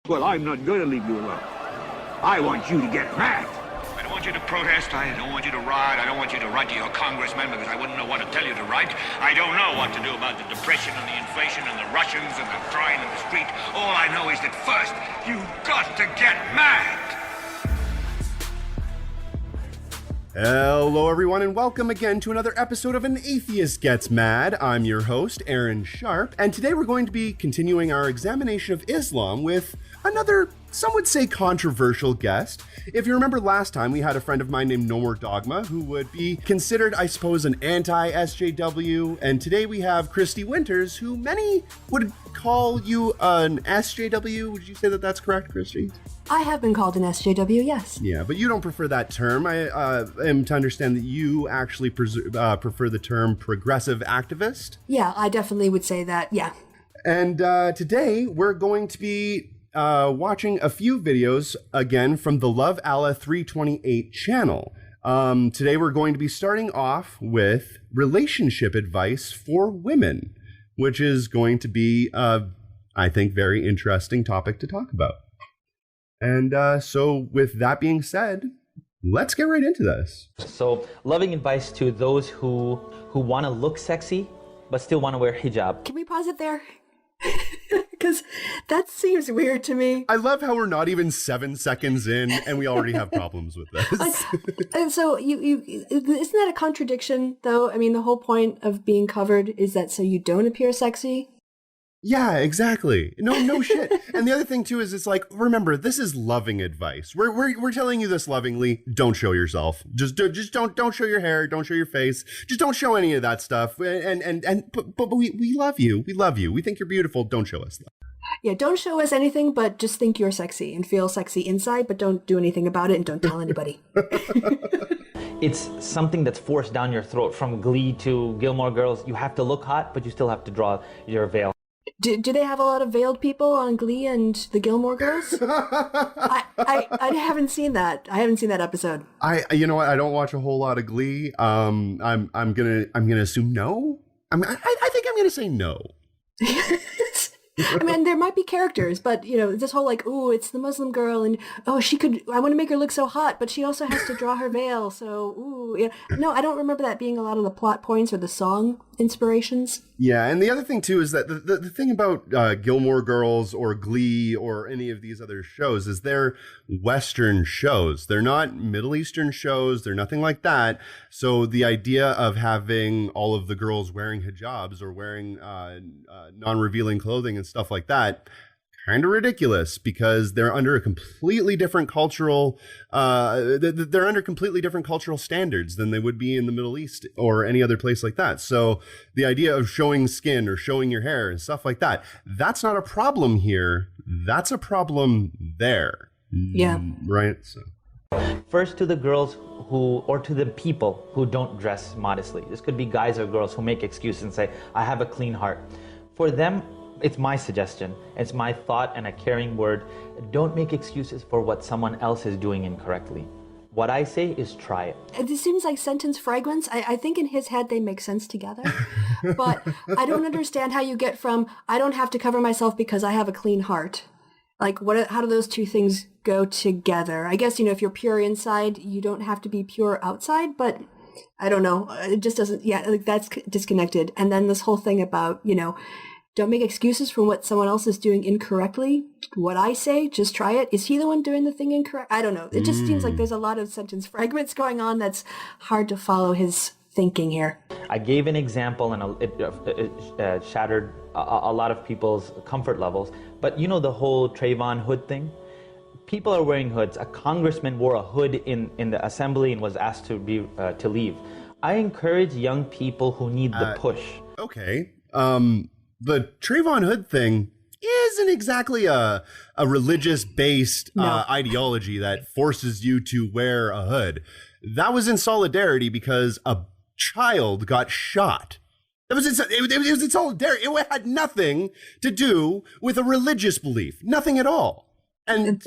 Well, I'm not going to leave you alone. I want you to get mad. I don't want you to protest. I don't want you to riot. I don't want you to write to your congressman because I wouldn't know what to tell you to write. I don't know what to do about the depression and the inflation and the Russians and the crying in the street. All I know is that first, you've got to get mad. Hello everyone and welcome again to another episode of An Atheist Gets Mad. I'm your host, Aaron Sharp, and today we're going to be continuing our examination of Islam with another, some would say, controversial guest. If you remember last time, we had a friend of mine named ᵘᵉᵰ, who would be considered, I suppose, an anti-SJW, and today we have Kristi Winters, who many would call you an SJW. Would you say that that's correct, Kristi? I have been called an SJW, yes. Yeah, but you don't prefer that term. I am to understand that you actually prefer the term progressive activist. Yeah, I definitely would say that, yeah. And today we're going to be watching a few videos, again, from the Love Allah 328 channel. Today we're going to be starting off with relationship advice for women, which is going to be, I think, very interesting topic to talk about. And so with that being said, let's get right into this. So loving advice to those who want to look sexy, but still want to wear hijab. Can we pause it there? Because that seems weird to me. I love how we're not even 7 seconds in and we already have problems with this. And so isn't that a contradiction, though? I mean, the whole point of being covered is that so you don't appear sexy. Yeah, exactly. No shit. And the other thing too is it's like, remember, this is loving advice. We're telling you this lovingly. Don't show yourself. Just don't show your hair. Don't show your face. Just don't show any of that stuff. But we love you. We love you. We think you're beautiful. Don't show us that. Yeah, don't show us anything, but just think you're sexy and feel sexy inside, but don't do anything about it and don't tell anybody. It's something that's forced down your throat. From Glee to Gilmore Girls, you have to look hot, but you still have to draw your veil. Do they have a lot of veiled people on Glee and the Gilmore Girls? I haven't seen that. I haven't seen that episode. You know what? I don't watch a whole lot of Glee. I'm gonna assume no. I think I'm gonna say no. I mean, there might be characters, but, you know, this whole like, ooh, it's the Muslim girl, and, oh, I want to make her look so hot, but she also has to draw her veil, so, ooh, yeah. No, I don't remember that being a lot of the plot points or the song inspirations. Yeah, and the other thing, too, is that the thing about Gilmore Girls or Glee or any of these other shows is they're Western shows. They're not Middle Eastern shows. They're nothing like that. So the idea of having all of the girls wearing hijabs or wearing non-revealing clothing and stuff like that, kind of ridiculous because they're under a completely different cultural standards than they would be in the Middle East or any other place like that. So the idea of showing skin or showing your hair and stuff like that, that's not a problem here. That's a problem there. Yeah. Right? So. First, to the girls or to the people who don't dress modestly. This could be guys or girls who make excuses and say, I have a clean heart. For them, it's my suggestion, it's my thought and a caring word. Don't make excuses for what someone else is doing incorrectly. What I say is try it. It seems like sentence fragments. I think in his head they make sense together. But I don't understand how you get from, I don't have to cover myself because I have a clean heart. Like, how do those two things go together? I guess, you know, if you're pure inside, you don't have to be pure outside, but I don't know. It just doesn't, yeah, like that's disconnected. And then this whole thing about, you know, don't make excuses for what someone else is doing incorrectly. What I say, just try it. Is he the one doing the thing incorrect? I don't know. It just seems like there's a lot of sentence fragments going on that's hard to follow his thinking here. I gave an example and it shattered a lot of people's comfort levels. But you know the whole Trayvon hood thing? People are wearing hoods. A congressman wore a hood in the assembly and was asked to leave. I encourage young people who need the push. Okay. The Trayvon Hood thing isn't exactly a religious-based ideology that forces you to wear a hood. That was in solidarity because a child got shot. It was in solidarity. It had nothing to do with a religious belief. Nothing at all. And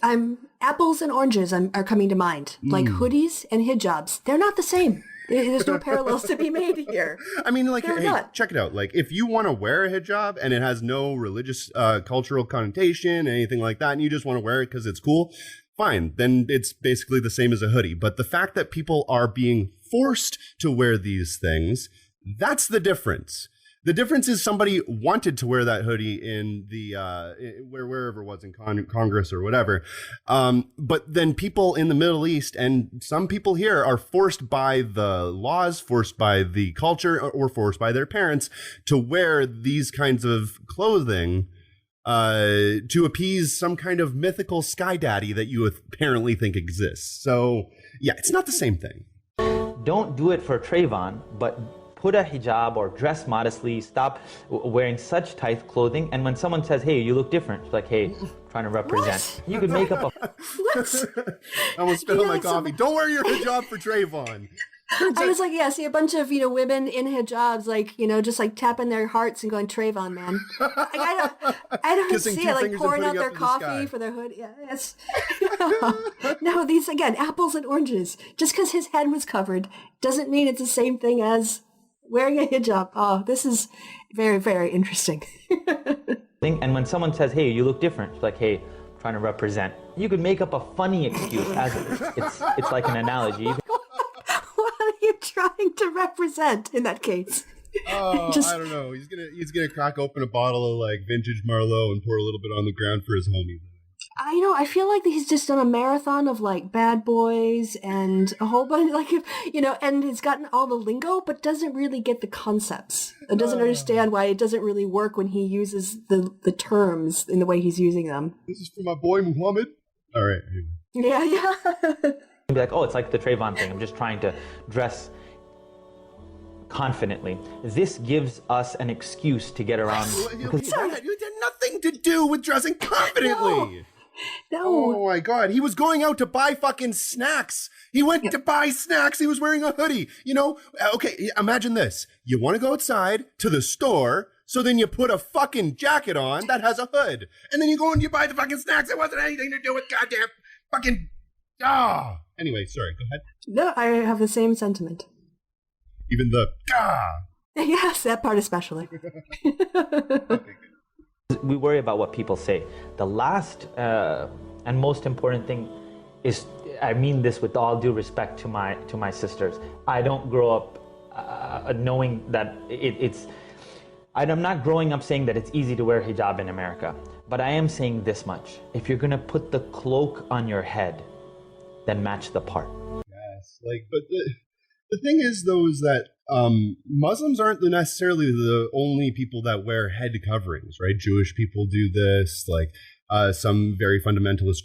apples and oranges are coming to mind. Like hoodies and hijabs. They're not the same. There's no parallels to be made here. I mean, like, They're hey, not. check it out. Like, if you want to wear a hijab and it has no religious, cultural connotation, anything like that, and you just want to wear it because it's cool, fine. Then it's basically the same as a hoodie. But the fact that people are being forced to wear these things, that's the difference. The difference is somebody wanted to wear that hoodie in the wherever it was in Congress or whatever, but then people in the Middle East and some people here are forced by the laws, forced by the culture, or forced by their parents to wear these kinds of clothing to appease some kind of mythical sky daddy that you apparently think exists. So yeah, it's not the same thing. Don't do it for Trayvon, but put a hijab or dress modestly, stop wearing such tight clothing. And when someone says, hey, you look different, it's like, hey, trying to represent. What? You could make up a... What? I almost spit on my coffee. Don't wear your hijab for Trayvon. I was like, yeah, see a bunch of, women in hijabs, like, just like tapping their hearts and going, Trayvon, man. Like, I don't Kissing see two it, like fingers and pouring out putting their up to the sky. coffee for their hood. Yeah, yes. No, these, again, apples and oranges. Just because his head was covered doesn't mean it's the same thing as wearing a hijab. Oh, this is very, very interesting. And when someone says, hey, you look different, it's like, hey, trying to represent. You could make up a funny excuse as it's like an analogy. What are you trying to represent in that case? Oh, I don't know. He's gonna crack open a bottle of like vintage Marlowe and pour a little bit on the ground for his homies. I feel like he's just done a marathon of like Bad Boys and a whole bunch, like, and he's gotten all the lingo, but doesn't really get the concepts. And doesn't understand why it doesn't really work when he uses the terms in the way he's using them. This is for my boy Muhammad. All right. Anyway. Yeah. Be like, oh, it's like the Trayvon thing. I'm just trying to dress confidently. This gives us an excuse to get around. You had nothing to do with dressing confidently. No. Oh my God. He was going out to buy fucking snacks. He went to buy snacks. He was wearing a hoodie. Okay, imagine this. You want to go outside to the store, so then you put a fucking jacket on that has a hood. And then you go and you buy the fucking snacks. It wasn't anything to do with goddamn fucking... Anyway, sorry, go ahead. No, I have the same sentiment. Even the... Yes, that part especially. We worry about what people say. The last and most important thing is, I mean this with all due respect to my sisters. I don't grow up knowing that I'm not growing up saying that it's easy to wear hijab in America, but I am saying this much. If you're gonna put the cloak on your head, then match the part. Yes, but the thing is, though, is that Muslims aren't necessarily the only people that wear head coverings, right? Jewish people do this, some very fundamentalist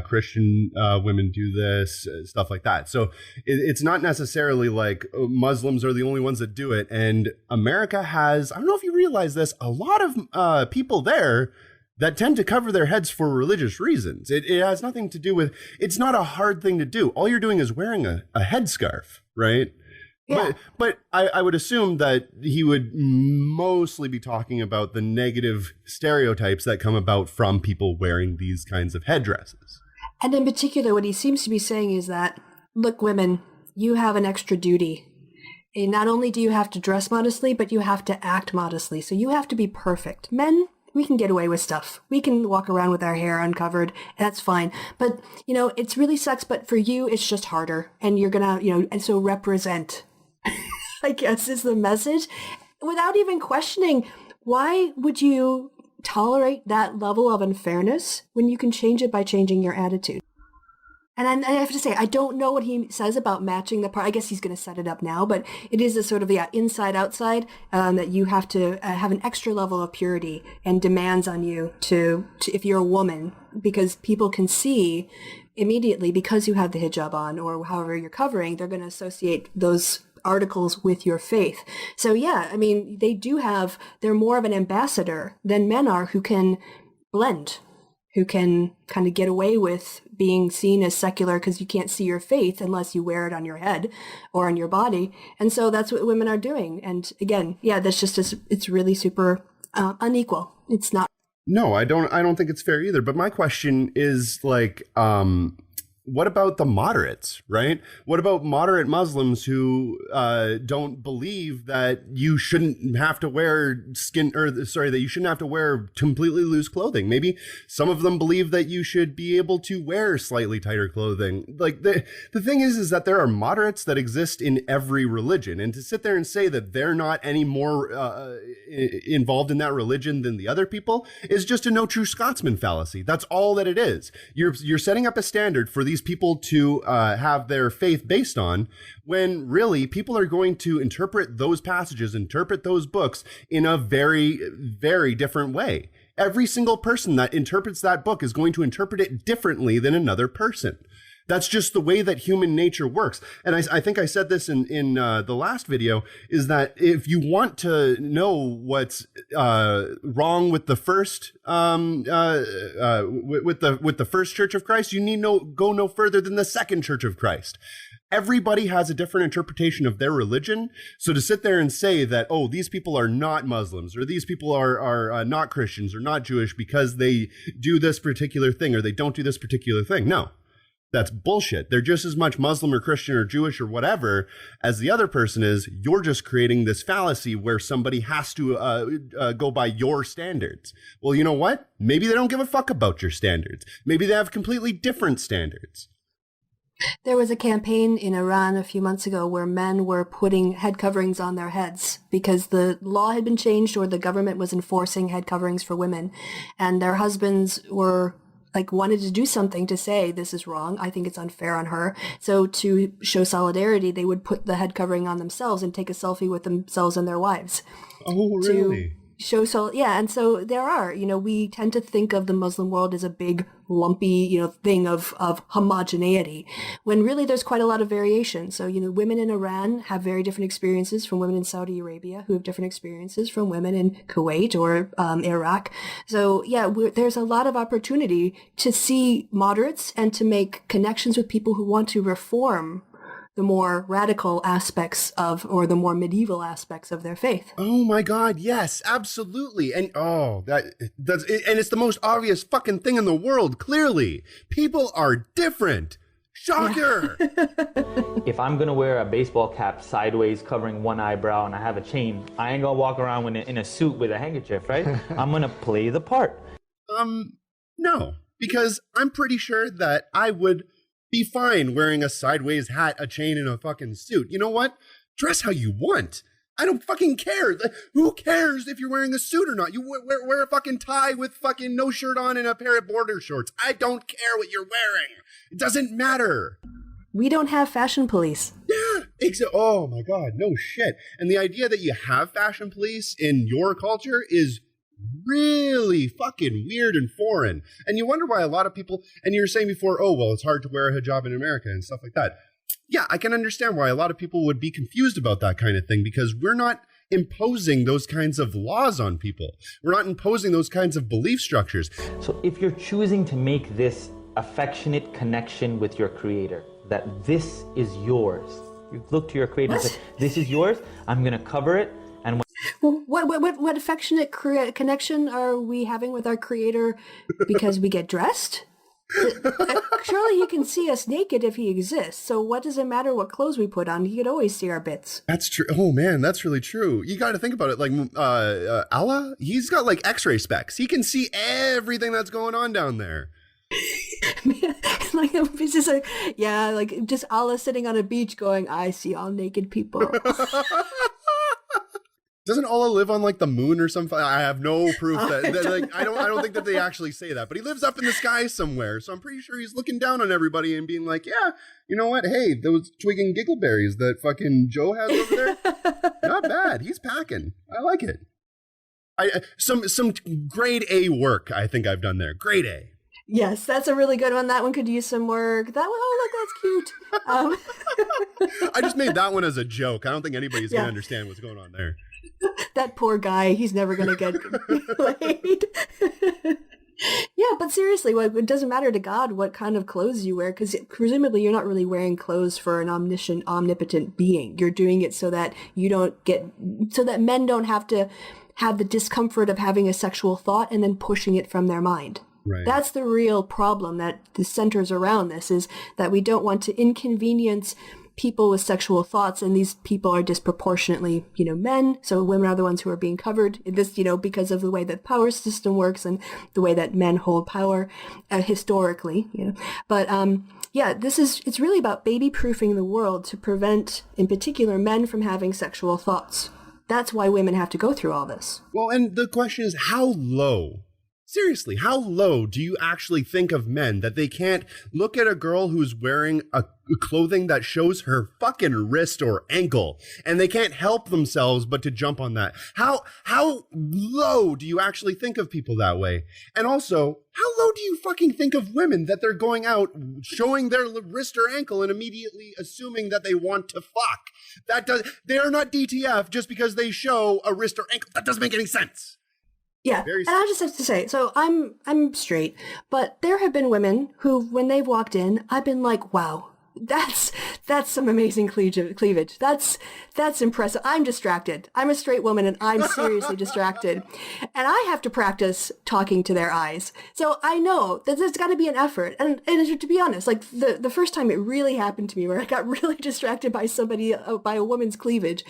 Christian women do this, stuff like that. So it's not necessarily like Muslims are the only ones that do it. And America has, I don't know if you realize this, a lot of people there that tend to cover their heads for religious reasons. It has nothing to do with, it's not a hard thing to do. All you're doing is wearing a headscarf, right? Yeah. But I would assume that he would mostly be talking about the negative stereotypes that come about from people wearing these kinds of headdresses. And in particular, what he seems to be saying is that, look, women, you have an extra duty. And not only do you have to dress modestly, but you have to act modestly. So you have to be perfect. Men, we can get away with stuff. We can walk around with our hair uncovered. That's fine. But, it's really sucks. But for you, it's just harder. And you're going to, and so represent, I guess, is the message. Without even questioning, why would you tolerate that level of unfairness when you can change it by changing your attitude? And I have to say, I don't know what he says about matching the part. I guess he's going to set it up now, but it is a sort of, inside outside, that you have to have an extra level of purity and demands on you to if you're a woman, because people can see immediately, because you have the hijab on or however you're covering, they're going to associate those articles with your faith. So yeah, I mean, they're more of an ambassador than men are, who can blend, who can kind of get away with being seen as secular because you can't see your faith unless you wear it on your head or on your body. And so that's what women are doing. And again, yeah, that's just, it's really super unequal. It's not. No, I don't think it's fair either. But my question is what about the moderates, right? What about moderate Muslims who don't believe that you shouldn't have to wear that you shouldn't have to wear completely loose clothing? Maybe some of them believe that you should be able to wear slightly tighter clothing. Like the thing is that there are moderates that exist in every religion, and to sit there and say that they're not any more involved in that religion than the other people is just a no true Scotsman fallacy. That's all that it is. You're setting up a standard for these people to have their faith based on, when really people are going to interpret those passages, interpret those books in a very, very different way. Every single person that interprets that book is going to interpret it differently than another person. That's just the way that human nature works. And I think I said this in the last video, is that if you want to know what's wrong with the first with the first Church of Christ, you need go no further than the second Church of Christ. Everybody has a different interpretation of their religion. So to sit there and say that, oh, these people are not Muslims, or these people are not Christians or not Jewish because they do this particular thing or they don't do this particular thing. No. That's bullshit. They're just as much Muslim or Christian or Jewish or whatever as the other person is. You're just creating this fallacy where somebody has to go by your standards. Well, you know what? Maybe they don't give a fuck about your standards. Maybe they have completely different standards. There was a campaign in Iran a few months ago where men were putting head coverings on their heads because the law had been changed, or the government was enforcing head coverings for women, and their husbands were wanted to do something to say, this is wrong, I think it's unfair on her. So to show solidarity, they would put the head covering on themselves and take a selfie with themselves and their wives. Oh, really? And so there are, we tend to think of the Muslim world as a big lumpy, thing of homogeneity, when really there's quite a lot of variation. So, women in Iran have very different experiences from women in Saudi Arabia, who have different experiences from women in Kuwait or Iraq. So there's a lot of opportunity to see moderates and to make connections with people who want to reform the more radical aspects or the more medieval aspects of their faith. Oh my God, yes, absolutely. And that's it, and it's the most obvious fucking thing in the world, clearly. People are different. Shocker. If I'm gonna wear a baseball cap sideways covering one eyebrow and I have a chain, I ain't gonna walk around in a suit with a handkerchief, right? I'm gonna play the part. No, because I'm pretty sure that I would be fine wearing a sideways hat, a chain, and a fucking suit. You know what? Dress how you want. I don't fucking care. Who cares if you're wearing a suit or not? You wear a fucking tie with fucking no shirt on and a pair of border shorts. I don't care what you're wearing. It doesn't matter. We don't have fashion police. Yeah. Oh my God, no shit. And the idea that you have fashion police in your culture is really fucking weird and foreign. And you wonder why a lot of people, and you were saying before, oh, well, it's hard to wear a hijab in America and stuff like that. Yeah, I can understand why a lot of people would be confused about that kind of thing, because we're not imposing those kinds of laws on people. We're not imposing those kinds of belief structures. So if you're choosing to make this affectionate connection with your creator, that this is yours, you look to your creator and say, this is yours, I'm going to cover it. And what affectionate connection are we having with our creator because we get dressed? Surely he can see us naked if he exists. So what does it matter what clothes we put on? He could always see our bits. That's true. Oh man, that's really true. You got to think about it. Like Allah, he's got like X-ray specs. He can see everything that's going on down there. It's just like just Allah sitting on a beach going, I see all naked people. Doesn't Allah live on like the moon or something? I have no proof that I don't think that they actually say that, but he lives up in the sky somewhere. So I'm pretty sure he's looking down on everybody and being like, yeah, you know what? Hey, those twig and giggleberries that fucking Joe has over there, not bad. He's packing. I like it. Some grade A work I think I've done there. Grade A. Yes, that's a really good one. That one could use some work. That one, oh, look, that's cute. I just made that one as a joke. I don't think anybody's going to understand what's going on there. That poor guy, he's never going to get laid. Yeah, but seriously, it doesn't matter to God what kind of clothes you wear, because presumably you're not really wearing clothes for an omniscient, omnipotent being. You're doing it so that so that men don't have to have the discomfort of having a sexual thought and then pushing it from their mind. Right. That's the real problem that centers around this, is that we don't want to inconvenience people with sexual thoughts, and these people are disproportionately, men. So women are the ones who are being covered in this, because of the way that power system works and the way that men hold power historically, But it's really about baby-proofing the world to prevent, in particular, men from having sexual thoughts. That's why women have to go through all this. Well, and the question is, how low? Seriously, how low do you actually think of men that they can't look at a girl who's wearing a clothing that shows her fucking wrist or ankle, and they can't help themselves but to jump on that? How low do you actually think of people that way? And also, how low do you fucking think of women that they're going out showing their wrist or ankle and immediately assuming that they want to fuck? They are not DTF just because they show a wrist or ankle. That doesn't make any sense. Yeah, and I just have to say, so I'm straight, but there have been women who, when they've walked in, I've been like, wow, that's some amazing cleavage. That's impressive. I'm distracted. I'm a straight woman, and I'm seriously distracted, and I have to practice talking to their eyes. So I know that there's got to be an effort, and to be honest, like the first time it really happened to me, where I got really distracted by by a woman's cleavage.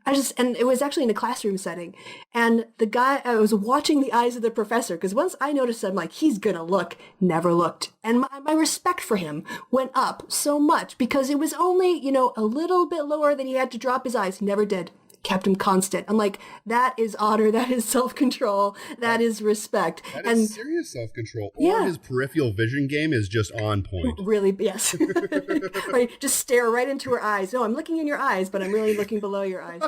And it was actually in a classroom setting, and I was watching the eyes of the professor, because once I noticed, I'm like, he's gonna look, never looked. And my respect for him went up so much, because it was only, a little bit lower than he had to drop his eyes. He never did. Kept him constant. I'm like, that is honor, that is self-control, that is respect. That is serious self-control. Or his peripheral vision game is just on point. Really, yes. Right, just stare right into her eyes. No, I'm looking in your eyes, but I'm really looking below your eyes.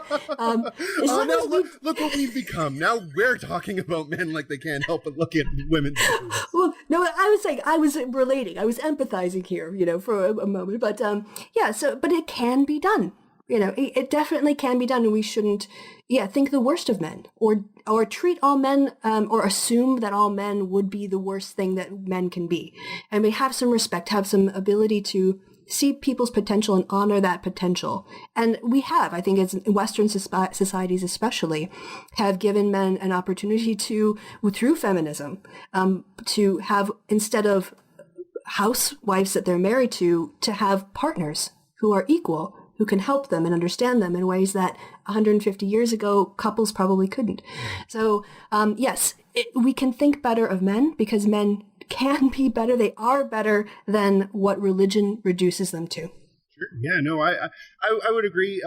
Look what we've become. Now we're talking about men like they can't help but look at women. Well, no, I was saying, I was relating. I was empathizing here, for a moment. But but it can be done. It definitely can be done, and we shouldn't, think the worst of men, or treat all men, or assume that all men would be the worst thing that men can be. And we have some respect, have some ability to see people's potential and honor that potential. And we have, I think, it's Western societies especially, have given men an opportunity to, through feminism, to have, instead of housewives that they're married to have partners who are equal, who can help them and understand them in ways that 150 years ago couples probably couldn't. So yes, we can think better of men, because men can be better. They are better than what religion reduces them to. Sure. Yeah, no, I would agree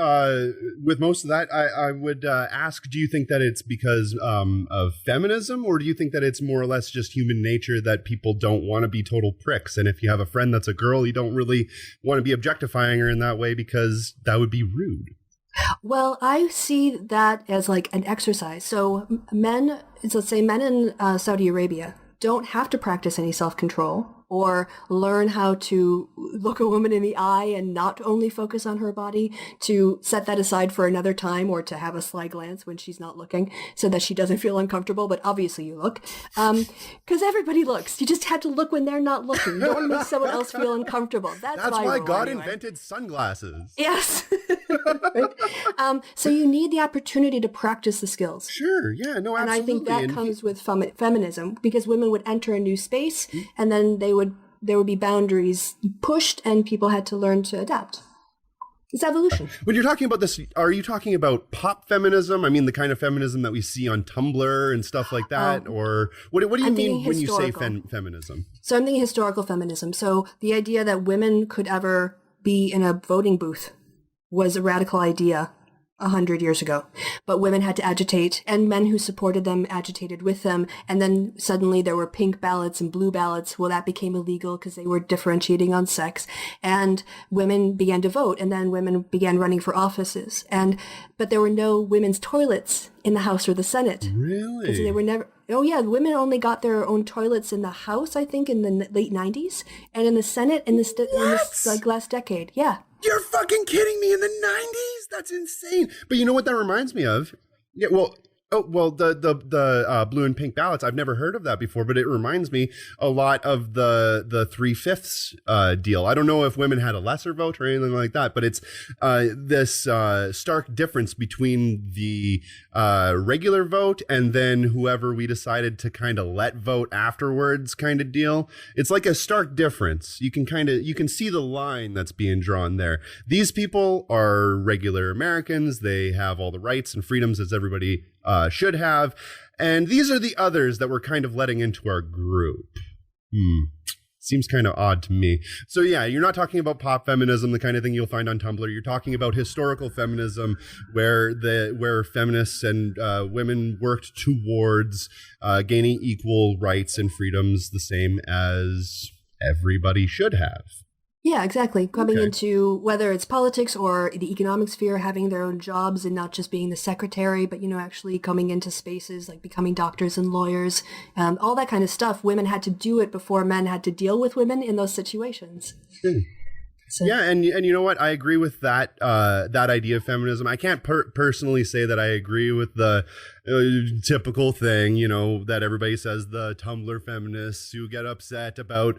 with most of that. I would ask, do you think that it's because of feminism, or do you think that it's more or less just human nature that people don't want to be total pricks? And if you have a friend that's a girl, you don't really want to be objectifying her in that way, because that would be rude. Well, I see that as like an exercise. So let's say men in Saudi Arabia don't have to practice any self-control or learn how to look a woman in the eye and not only focus on her body, to set that aside for another time, or to have a sly glance when she's not looking so that she doesn't feel uncomfortable. But obviously you look, because everybody looks. You just have to look when they're not looking. You don't want to make someone else feel uncomfortable. That's why God invented sunglasses. Yes. Right? So you need the opportunity to practice the skills. Sure. Yeah. No, absolutely. And I think that comes with feminism, because women would enter a new space, and then there would be boundaries pushed, and people had to learn to adapt. It's evolution. When you're talking about this, are you talking about pop feminism? I mean, the kind of feminism that we see on Tumblr and stuff like that? Or what do you mean when you say feminism? So I'm thinking historical feminism. So the idea that women could ever be in a voting booth was a radical idea 100 years ago, but women had to agitate, and men who supported them agitated with them, and then suddenly there were pink ballots and blue ballots. Well, that became illegal because they were differentiating on sex, and women began to vote, and then women began running for offices, but there were no women's toilets in the House or the Senate. Really? Because they were never. Oh yeah, women only got their own toilets in the House, I think, in the late 90s, and in the Senate in this last decade. Yeah. You're fucking kidding me! In the 90s? That's insane. But you know what that reminds me of? Yeah, well, Oh, well, the blue and pink ballots, I've never heard of that before, but it reminds me a lot of the 3/5 deal. I don't know if women had a lesser vote or anything like that, but it's this stark difference between the regular vote and then whoever we decided to kind of let vote afterwards kind of deal. It's like a stark difference. You can see the line that's being drawn there. These people are regular Americans. They have all the rights and freedoms as everybody should have. And these are the others that we're kind of letting into our group. Seems kind of odd to me. So yeah, you're not talking about pop feminism, the kind of thing you'll find on Tumblr. You're talking about historical feminism, where feminists and women worked towards gaining equal rights and freedoms, the same as everybody should have. Yeah, exactly. Coming into whether it's politics or the economic sphere, having their own jobs and not just being the secretary, but, actually coming into spaces like becoming doctors and lawyers, all that kind of stuff. Women had to do it before men had to deal with women in those situations. So. Yeah, and you know what? I agree with that idea of feminism. I can't personally say that I agree with the typical thing, that everybody says, the Tumblr feminists who get upset about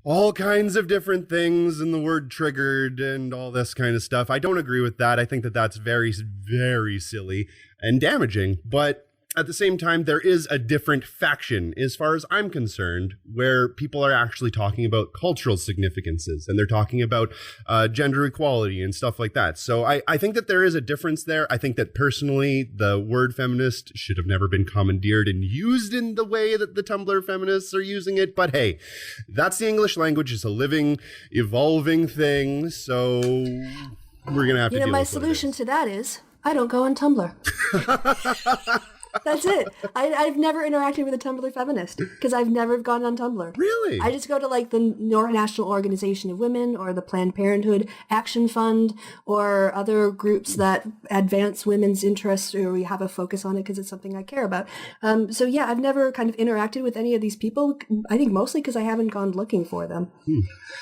all kinds of different things and the word triggered and all this kind of stuff. I don't agree with that. I think that that's very, very silly and damaging. But at the same time, there is a different faction, as far as I'm concerned, where people are actually talking about cultural significances and they're talking about gender equality and stuff like that. So I think that there is a difference there. I think that personally, the word feminist should have never been commandeered and used in the way that the Tumblr feminists are using it. But hey, that's the English language. It's a living, evolving thing. So we're going to have to deal with it. My solution to that is I don't go on Tumblr. That's it. I've never interacted with a Tumblr feminist because I've never gone on Tumblr. Really? I just go to like the National Organization of Women or the Planned Parenthood Action Fund or other groups that advance women's interests, or we have a focus on it because it's something I care about. So yeah, I've never kind of interacted with any of these people. I think mostly because I haven't gone looking for them.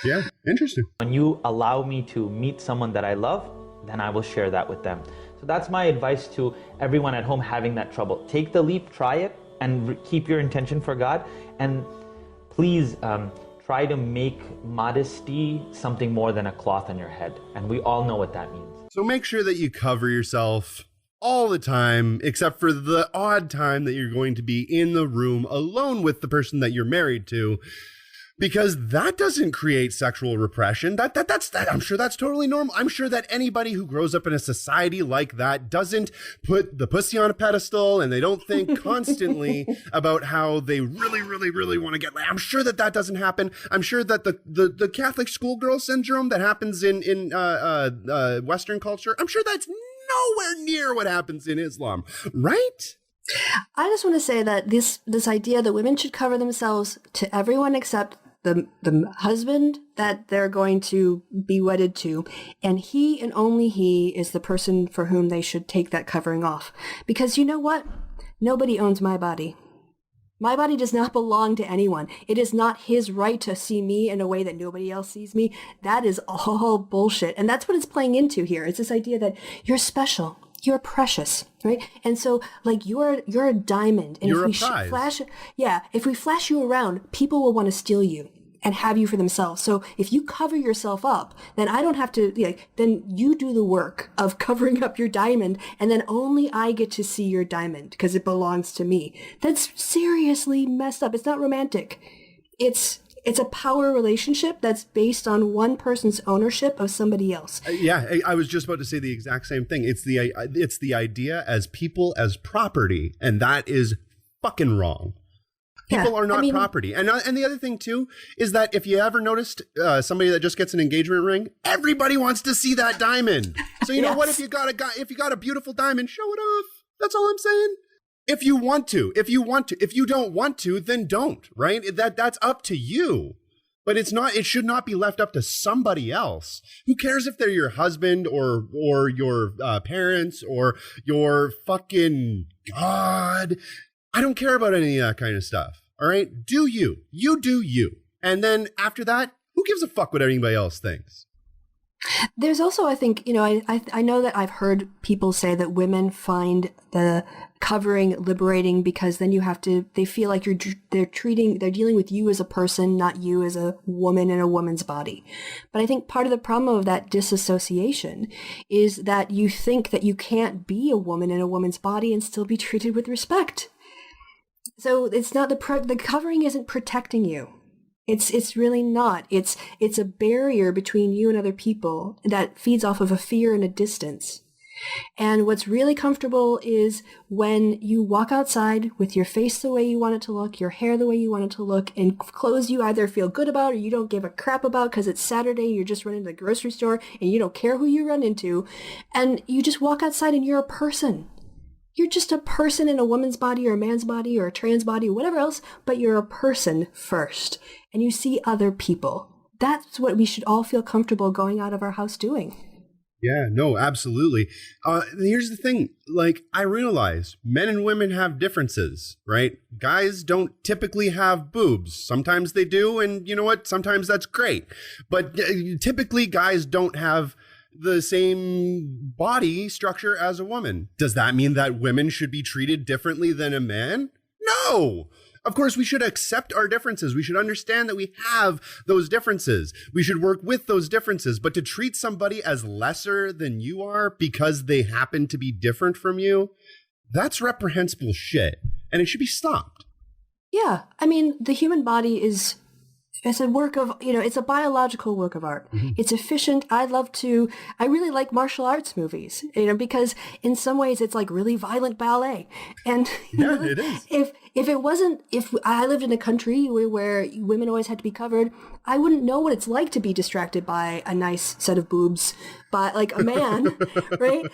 Yeah, interesting. When you allow me to meet someone that I love, then I will share that with them. So that's my advice to everyone at home having that trouble. Take the leap, try it, and keep your intention for God. And please try to make modesty something more than a cloth on your head. And we all know what that means. So make sure that you cover yourself all the time, except for the odd time that you're going to be in the room alone with the person that you're married to. Because that doesn't create sexual repression. That's I'm sure that's totally normal. I'm sure that anybody who grows up in a society like that doesn't put the pussy on a pedestal and they don't think constantly about how they really, really, really want to get laid. I'm sure that doesn't happen. I'm sure that the Catholic schoolgirl syndrome that happens in Western culture, I'm sure that's nowhere near what happens in Islam, right? I just want to say that this idea that women should cover themselves to everyone except the husband that they're going to be wedded to, and he and only he is the person for whom they should take that covering off. Because you know what? Nobody owns my body. My body does not belong to anyone. It is not his right to see me in a way that nobody else sees me. That is all bullshit. And that's what it's playing into here. It's this idea that you're special. You're precious, right? And so, like, you're a diamond. And you're if we flash you around, people will want to steal you and have you for themselves. So if you cover yourself up, then I don't have to, then you do the work of covering up your diamond, and then only I get to see your diamond because it belongs to me. That's seriously messed up. It's not romantic. It's a power relationship that's based on one person's ownership of somebody else. Yeah, I was just about to say the exact same thing. It's the idea as people as property, and that is fucking wrong. People are not property. And the other thing, too, is that if you ever noticed somebody that just gets an engagement ring, everybody wants to see that diamond. So you know what? If you got a beautiful diamond, show it off. That's all I'm saying. If you want to. If you don't want to, then don't, right? That's up to you. But it should not be left up to somebody else. Who cares if they're your husband or your parents or your fucking God? I don't care about any of that kind of stuff. All right? Do you. You do you. And then after that, who gives a fuck what anybody else thinks? There's also, I think, I know that I've heard people say that women find the covering liberating because then they feel like they're dealing with you as a person, not you as a woman in a woman's body. But I think part of the problem of that disassociation is that you think that you can't be a woman in a woman's body and still be treated with respect. So it's not the covering isn't protecting you. It's really not. It's a barrier between you and other people that feeds off of a fear and a distance. And what's really comfortable is when you walk outside with your face the way you want it to look, your hair the way you want it to look, and clothes you either feel good about or you don't give a crap about because it's Saturday, you're just running to the grocery store and you don't care who you run into, and you just walk outside and you're a person. You're just a person in a woman's body or a man's body or a trans body or whatever else, but you're a person first. And you see other people. That's what we should all feel comfortable going out of our house doing. Yeah, no, absolutely. Here's the thing. Like, I realize men and women have differences, right? Guys don't typically have boobs. Sometimes they do. And you know what? Sometimes that's great. But typically guys don't have the same body structure as a woman. Does that mean that women should be treated differently than a man? No. Of course, we should accept our differences. We should understand that we have those differences. We should work with those differences. But to treat somebody as lesser than you are because they happen to be different from you, that's reprehensible shit. And it should be stopped. Yeah. I mean, the human body is... It's a work of, it's a biological work of art. Mm-hmm. It's efficient. I really like martial arts movies, because in some ways it's like really violent ballet. And it is. If I lived in a country where women always had to be covered, I wouldn't know what it's like to be distracted by a nice set of boobs by like a man, right?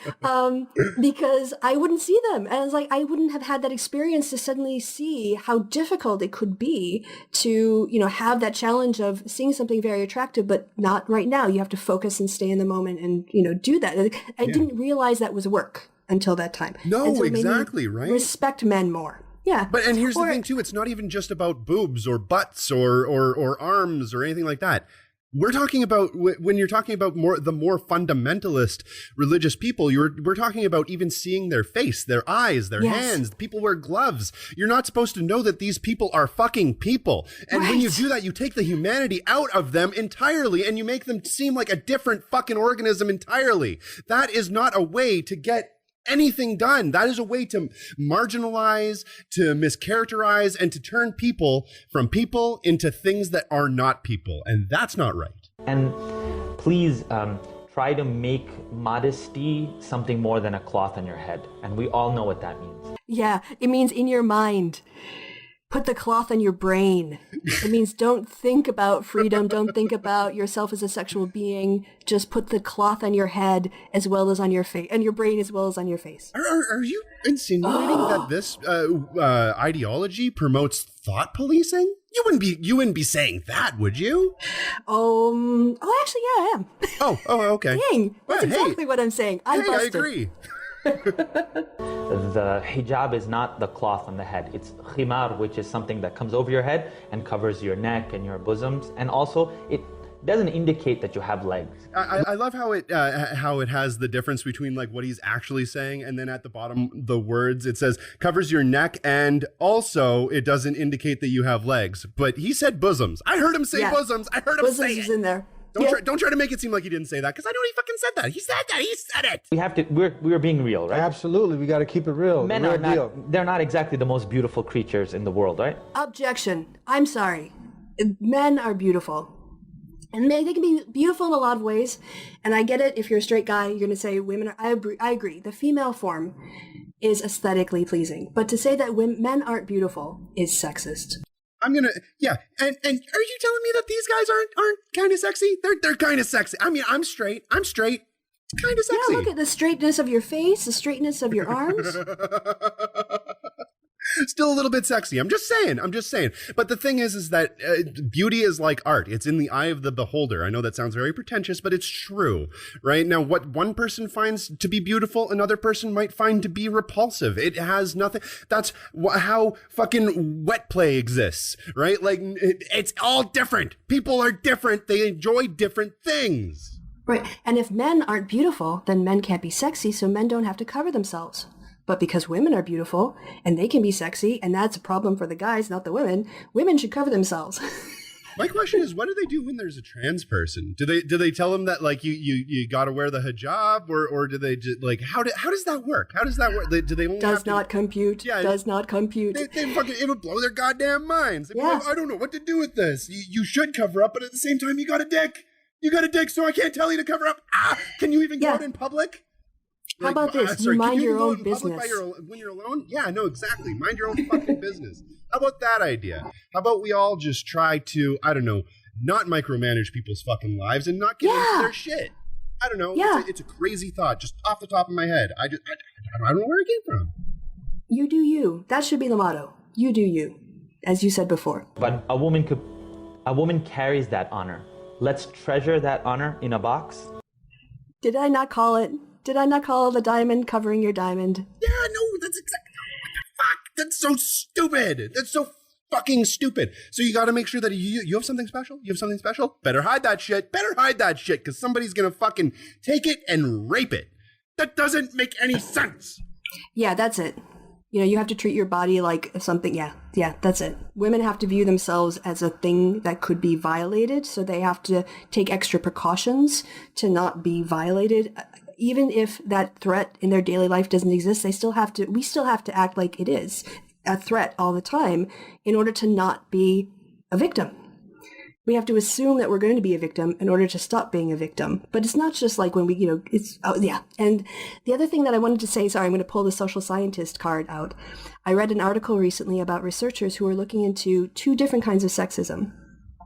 Because I wouldn't see them. And it's like, I wouldn't have had that experience to suddenly see how difficult it could be to, have that challenge of seeing something very attractive, but not right now. You have to focus and stay in the moment and, do that. I didn't realize that was work until that time. No, so exactly, right? Respect men more. Yeah. And here's the thing too, it's not even just about boobs or butts or arms or anything like that. We're talking about, when you're talking about the more fundamentalist religious people, we're talking about even seeing their face, their eyes, their hands. People wear gloves. You're not supposed to know that these people are fucking people. And when you do that, you take the humanity out of them entirely and you make them seem like a different fucking organism entirely. That is not a way to get anything done. That is a way to marginalize, to mischaracterize, and to turn people from people into things that are not people. And that's not right. And please try to make modesty something more than a cloth on your head. And we all know what that means. Yeah, it means in your mind. Put the cloth on your brain. It means don't think about freedom. Don't think about yourself as a sexual being. Just put the cloth on your head as well as on your face, and your brain as well as on your face. Are you insinuating that this ideology promotes thought policing? You wouldn't be saying that, would you? Actually, yeah, I am. Oh, okay. Dang, that's exactly what I'm saying. I agree. The hijab is not the cloth on the head. It's khimar, which is something that comes over your head and covers your neck and your bosoms. And also, it doesn't indicate that you have legs. I love how it has the difference between like what he's actually saying, and then at the bottom, the words, it says covers your neck, and also it doesn't indicate that you have legs. But he said bosoms. I heard him say bosoms. I heard him say it. Bosoms is in there. Don't try to make it seem like he didn't say that, because I know he fucking said that. He said that. He said it. We have to. We're being real, right? Absolutely. We got to keep it real. Men are not. They're not exactly the most beautiful creatures in the world, right? Objection. I'm sorry. Men are beautiful. And they can be beautiful in a lot of ways. And I get it. If you're a straight guy, you're going to say women are. I agree. The female form is aesthetically pleasing. But to say that men aren't beautiful is sexist. And are you telling me that these guys aren't kind of sexy? They're kind of sexy. I mean, I'm straight. It's kind of sexy. Yeah, look at the straightness of your face, the straightness of your arms. Still a little bit sexy. I'm just saying. But the thing is that beauty is like art. It's in the eye of the beholder. I know that sounds very pretentious, but it's true, right? Now, what one person finds to be beautiful, another person might find to be repulsive. It has nothing. That's how fucking wet play exists, right? Like, it's all different. People are different. They enjoy different things. Right. And if men aren't beautiful, then men can't be sexy, so men don't have to cover themselves. But because women are beautiful and they can be sexy, and that's a problem for the guys, not the women should cover themselves. My question is, what do they do when there's a trans person? Do they tell them that like you got to wear the hijab, or do they just like how does that work? How does that work? Do they only does not compute? Yeah, does not compute. They fucking, it would blow their goddamn minds. They'd be like, I don't know what to do with this. You should cover up, but at the same time, you got a dick. You got a dick, so I can't tell you to cover up. Can you even go out in public? How about this? You mind your own business. When you're alone? Yeah, no, exactly. Mind your own fucking business. How about that idea? How about we all just try to, I don't know, not micromanage people's fucking lives and not get into their shit? I don't know. Yeah. It's a crazy thought, just off the top of my head. I don't know where it came from. You do you. That should be the motto. You do you, as you said before. But a woman carries that honor. Let's treasure that honor in a box. Did I not call it the diamond covering your diamond? Yeah, no, that's exactly. What the fuck? That's so stupid. That's so fucking stupid. So you got to make sure that you have something special. You have something special. Better hide that shit. Because somebody's gonna fucking take it and rape it. That doesn't make any sense. Yeah, that's it. You have to treat your body like something. Yeah, that's it. Women have to view themselves as a thing that could be violated, so they have to take extra precautions to not be violated. Even if that threat in their daily life doesn't exist, we still have to act like it is a threat all the time in order to not be a victim. We have to assume that we're going to be a victim in order to stop being a victim. But it's not just like when we, And the other thing that I wanted to say, sorry, I'm going to pull the social scientist card out. I read an article recently about researchers who are looking into two different kinds of sexism.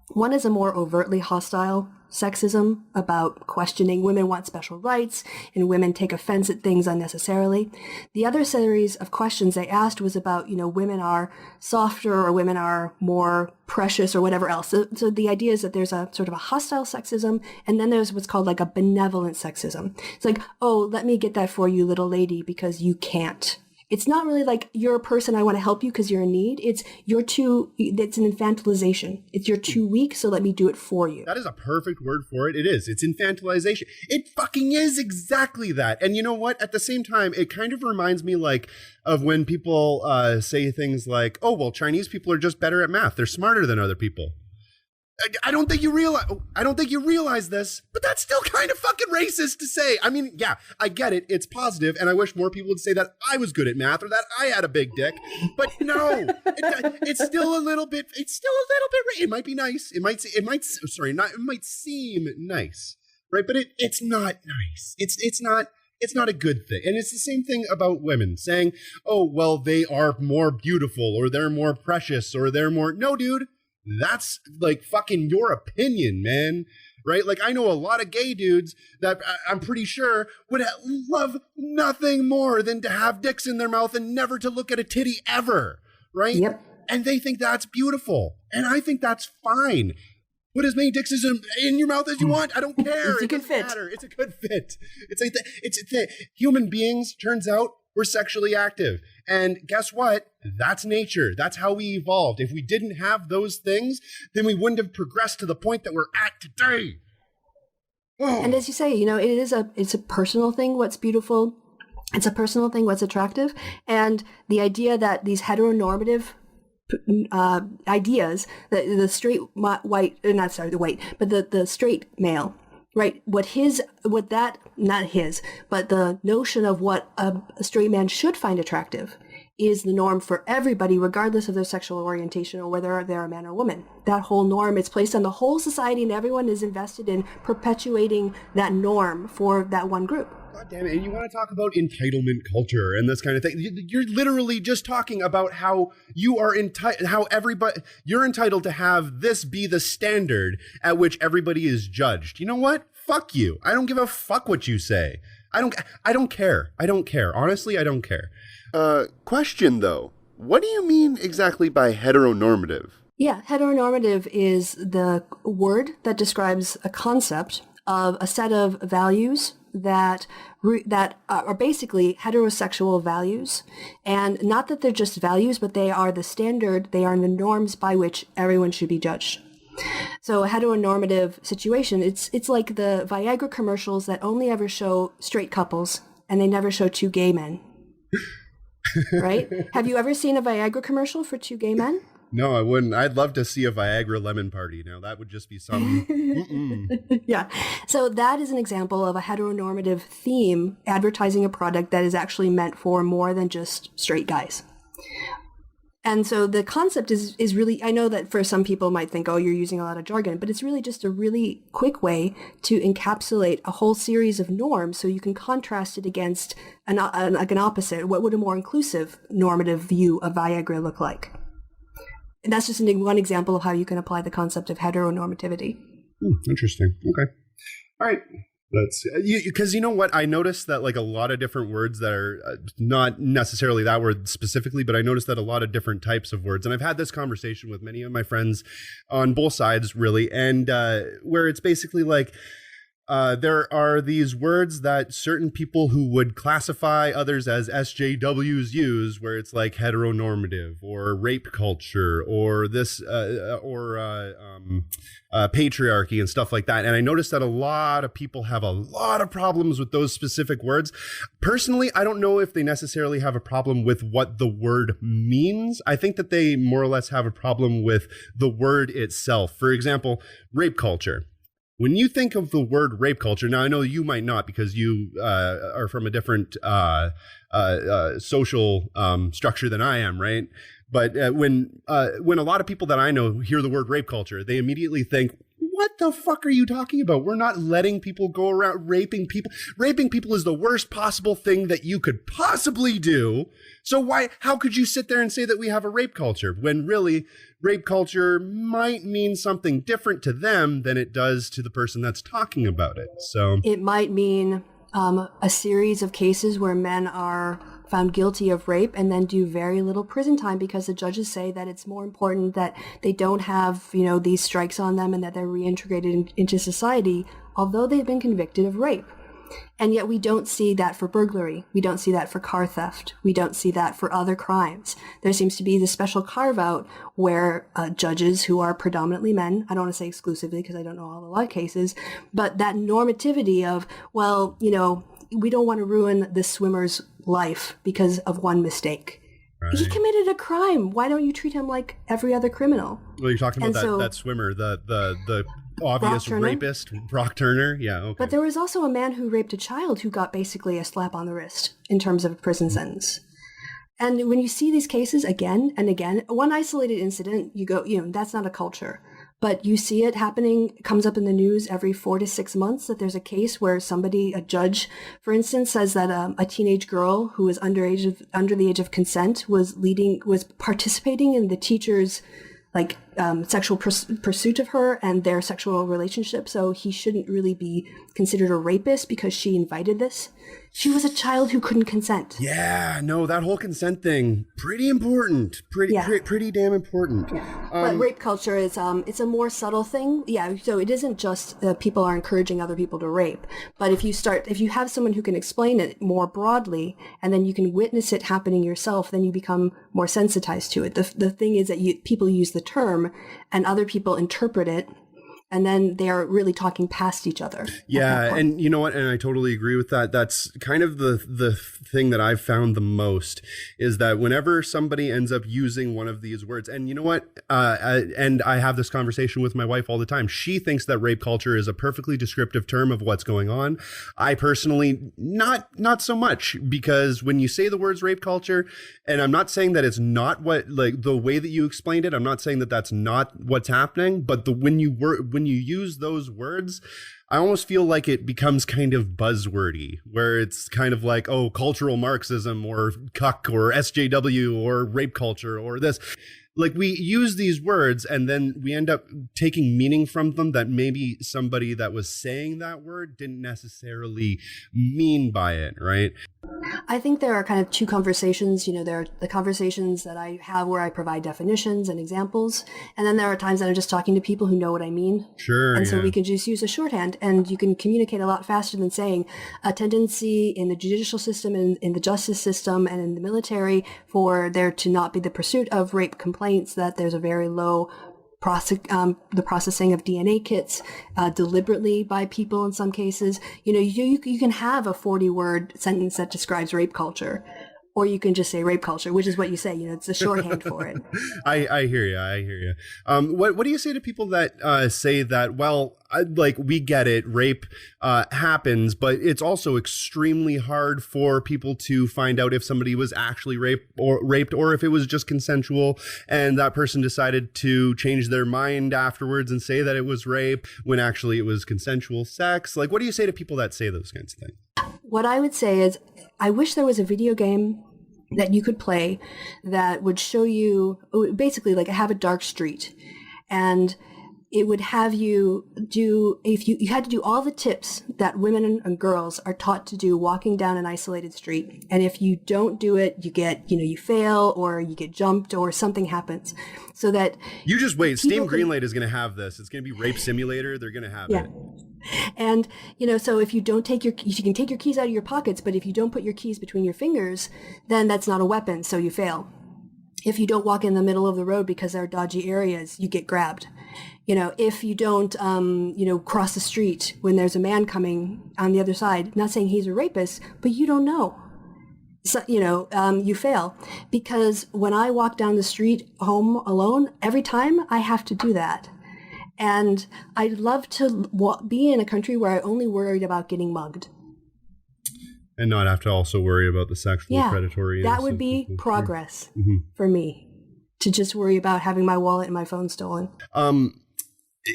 One is a more overtly hostile sexism about questioning women want special rights and women take offense at things unnecessarily. The other series of questions they asked was about, women are softer or women are more precious or whatever else. So the idea is that there's a sort of a hostile sexism, and then there's what's called like a benevolent sexism. It's like, oh, let me get that for you, little lady, because you can't. It's not really like you're a person, I want to help you because you're in need. It's an infantilization. It's you're too weak, so let me do it for you. That is a perfect word for it. It is. It's infantilization. It fucking is exactly that. And you know what? At the same time, it kind of reminds me of when people say things like, oh, well, Chinese people are just better at math. They're smarter than other people. I don't think you realize this, but that's still kind of fucking racist to say. I mean, yeah, I get it. It's positive, and I wish more people would say that I was good at math or that I had a big dick. But no, it's still a little bit. It might be nice. It might seem nice, right? But it's not nice. It's not a good thing. And it's the same thing about women saying, oh, well, they are more beautiful or they're more precious or they're more. No, dude. That's like fucking your opinion, man. Right? Like I know a lot of gay dudes that I'm pretty sure would love nothing more than to have dicks in their mouth and never to look at a titty ever. Right? Yep. And they think that's beautiful. And I think that's fine. Put as many dicks in your mouth as you want. I don't care. It's a good fit. It's a good fit. Human beings, turns out, we're sexually active. And guess what? That's nature. That's how we evolved. If we didn't have those things, then we wouldn't have progressed to the point that we're at today. Oh. And as you say, it's a personal thing, what's beautiful. It's a personal thing, what's attractive. And the idea that these heteronormative ideas, that the straight the straight male, right? But the notion of what a straight man should find attractive is the norm for everybody, regardless of their sexual orientation or whether they're a man or woman. That whole norm is placed on the whole society, and everyone is invested in perpetuating that norm for that one group. God damn it. And you want to talk about entitlement culture and this kind of thing. You're literally just talking about how you are you're entitled to have this be the standard at which everybody is judged. You know what? Fuck you. I don't give a fuck what you say. I don't care. Honestly, I don't care. Question though. What do you mean exactly by heteronormative? Yeah, heteronormative is the word that describes a concept of a set of values that are basically heterosexual values. And not that they're just values, but they are the standard, they are the norms by which everyone should be judged. So a heteronormative situation, it's like the Viagra commercials that only ever show straight couples and they never show two gay men. Right? Have you ever seen a Viagra commercial for two gay men? No, I wouldn't. I'd love to see a Viagra lemon party. Now, that would just be some... Yeah. So that is an example of a heteronormative theme advertising a product that is actually meant for more than just straight guys. And so the concept is really, I know that for some people might think, oh, you're using a lot of jargon, but it's really just a really quick way to encapsulate a whole series of norms so you can contrast it against an opposite. What would a more inclusive normative view of Viagra look like? And that's just one example of how you can apply the concept of heteronormativity. Interesting. Okay. All right. Because you know what? I noticed that like a lot of different words that are not necessarily that word specifically, but I noticed that a lot of different types of words. And I've had this conversation with many of my friends on both sides, really, and where it's basically like, there are these words that certain people who would classify others as SJWs use, where it's like heteronormative or rape culture or this patriarchy and stuff like that. And I noticed that a lot of people have a lot of problems with those specific words. Personally, I don't know if they necessarily have a problem with what the word means. I think that they more or less have a problem with the word itself. For example, rape culture. When you think of the word rape culture, now I know you might not because you are from a different social structure than I am, right? But when a lot of people that I know hear the word rape culture, they immediately think, what the fuck are you talking about? We're not letting people go around raping people. Raping people is the worst possible thing that you could possibly do. So how could you sit there and say that we have a rape culture when really rape culture might mean something different to them than it does to the person that's talking about it? So it might mean a series of cases where men are found guilty of rape and then do very little prison time because the judges say that it's more important that they don't have, these strikes on them and that they're reintegrated into society, although they've been convicted of rape. And yet we don't see that for burglary. We don't see that for car theft. We don't see that for other crimes. There seems to be this special carve out where judges who are predominantly men, I don't want to say exclusively because I don't know all the law cases, but that normativity of, we don't want to ruin this swimmer's life because of one mistake. Right. He committed a crime. Why don't you treat him like every other criminal? Well, you're talking about that swimmer, the obvious rapist, Brock Turner. Yeah. Okay. But there was also a man who raped a child who got basically a slap on the wrist in terms of a prison sentence. And when you see these cases again and again, one isolated incident, you go, that's not a culture. But you see it happening, it comes up in the news every 4 to 6 months that there's a case where a judge, for instance, says that a teenage girl who was under the age of consent was participating in the teacher's sexual pursuit of her and their sexual relationship. So he shouldn't really be considered a rapist because she invited this. She was a child who couldn't consent. Yeah, no, that whole consent thing, pretty important. Pretty damn important. Yeah. But rape culture is, it's a more subtle thing. Yeah, so it isn't just people are encouraging other people to rape. But if you have someone who can explain it more broadly, and then you can witness it happening yourself, then you become more sensitized to it. The thing is that people use the term, and other people interpret it, and then they are really talking past each other. Yeah, and you know what? And I totally agree with that. That's kind of the thing that I've found the most is that whenever somebody ends up using one of these words, and you know what? And I have this conversation with my wife all the time. She thinks that rape culture is a perfectly descriptive term of what's going on. I personally, not so much, because when you say the words rape culture, and I'm not saying that it's not the way that you explained it, I'm not saying that that's not what's happening, but when you use those words, I almost feel like it becomes kind of buzzwordy, where it's kind of like, oh, cultural Marxism or cuck or SJW or rape culture or this. Like, we use these words and then we end up taking meaning from them that maybe somebody that was saying that word didn't necessarily mean by it, right? I think there are kind of two conversations. There are the conversations that I have where I provide definitions and examples. And then there are times that I'm just talking to people who know what I mean. Sure. And so we can just use a shorthand, and you can communicate a lot faster than saying a tendency in the judicial system and in the justice system and in the military for there to not be the pursuit of rape complaints, that there's a very low the processing of DNA kits deliberately by people in some cases. You can have a 40-word sentence that describes rape culture. Or you can just say rape culture, which is what you say. It's the shorthand for it. I hear you. What do you say to people that say that, well, we get it, rape happens, but it's also extremely hard for people to find out if somebody was actually raped or if it was just consensual and that person decided to change their mind afterwards and say that it was rape when actually it was consensual sex? What do you say to people that say those kinds of things? What I would say is, I wish there was a video game that you could play that would show you, basically have a dark street, and it would have you do, if you had to do all the tips that women and girls are taught to do walking down an isolated street. And if you don't do it, you get, you fail or you get jumped or something happens. So that you just wait. Steam Greenlight is going to have this. It's going to be Rape Simulator. They're going to have it. And, so if you don't you can take your keys out of your pockets, but if you don't put your keys between your fingers, then that's not a weapon, so you fail. If you don't walk in the middle of the road because there are dodgy areas, you get grabbed. If you don't, cross the street when there's a man coming on the other side, not saying he's a rapist, but you don't know. So, you fail. Because when I walk down the street home alone, every time I have to do that. And I'd love to be in a country where I only worried about getting mugged. And not have to also worry about the sexual predatory. That would be progress for me, to just worry about having my wallet and my phone stolen.